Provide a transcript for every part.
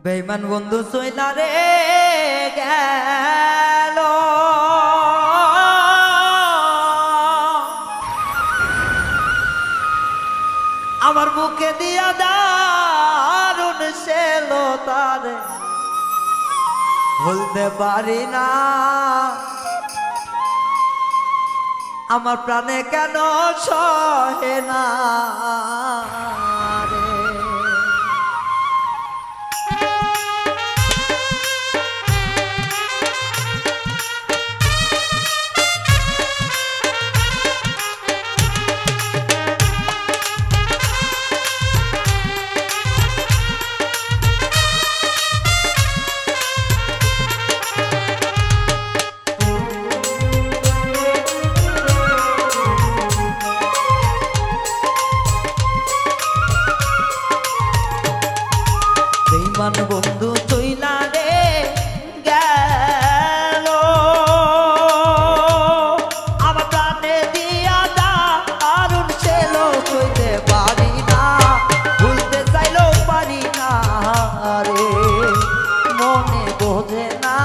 বেঈমান বন্ধু চইলা রে গেল আমার বুকে দিয়া দারুণ ছিল তারে ভুলতে পারি না আমার প্রাণে কেন সহে না রে বেঈমান বন্ধু চইলা রে গেল আমার প্রাণে দিয়া দারুণ ছিল কইতে পারি না ভুলতে চাইলেও পারি না রে মনে বোঝে না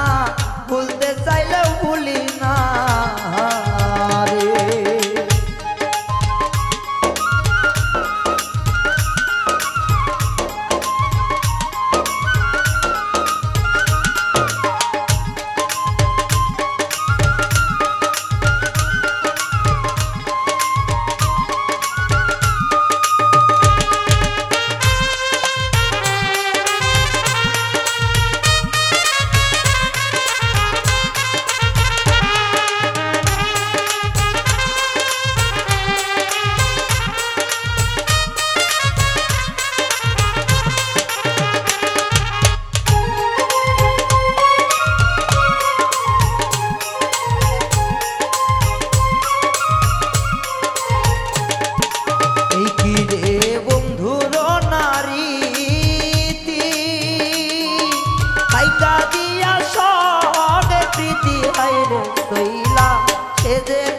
ভুলতে চাইলেও ভুলি না রে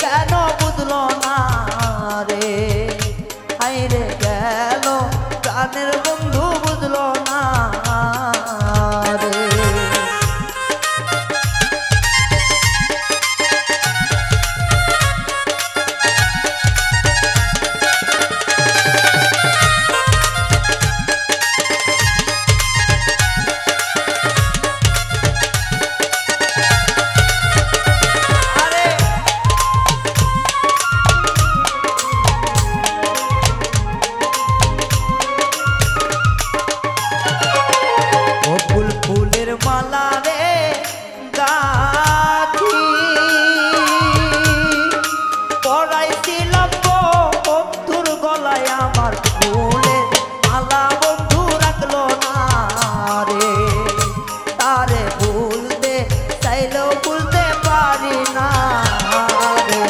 কেন বুঝলো না রে হাইরে গেল প্রাণের বন্ধু বুঝলো না রে ফুলের মালা রে গাথি পড়াইছিলাম বন্ধুর গলায় আমার ফুলের মালা বন্ধু রাখলো না রে তারে ভুলতে চাইলেও ভুলতে পারি না রে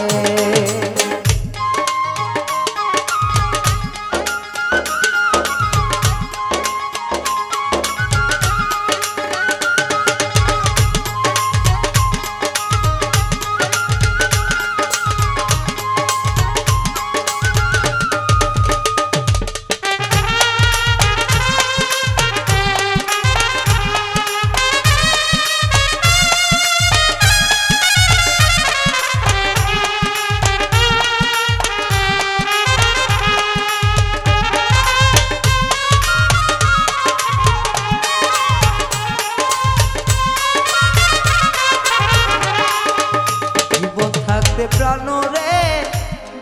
প্রাণ রে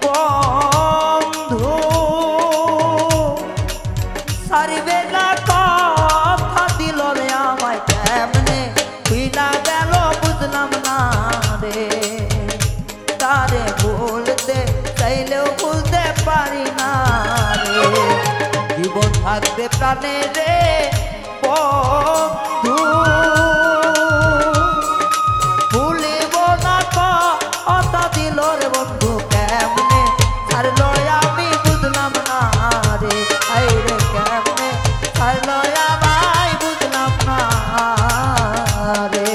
বন্ধু সারিবে না কথা দিল রে আমায় কেমনে তুইলা গেল বুঝলাম না রে তারে ভুলতে চাইলেও ভুলতে পারি না রে জীবন থাকতে প্রাণে রে বন্ধু বন্ধু কেমনে ছাড়লো আমি বুঝলাম না রে আইরে কেমনে ছাড়লো আমায় বুঝলাম না রে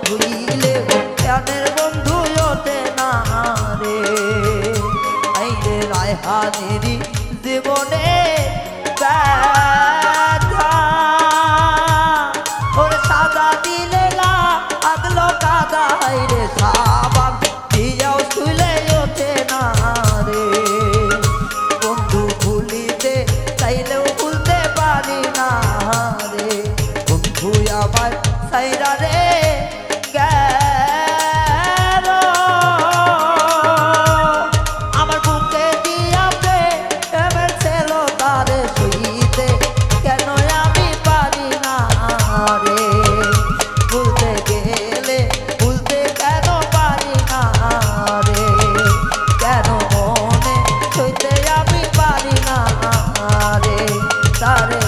ধুইলে প্রাণের বন্ধু ওঠে না রে। আইরে রায়হানেরই জীবনে ব্যথা ওর সাদা দিলে আগলো কাদা রে সাবান দিয়াও শুলে ওঠে না রে। বন্ধু ভুলিতে চাইলেও ভুলতে পারি না রে। বন্ধু আমার সাইরা রে গেল আমার বুকে দিয়াতে এবার ছিল তারে সইতে কেন আমি পারি না রে। ভুলতে গেলে ভুলতে কেন পারি না রে। কেন মনে সইতে আমি পারি না রে। তারে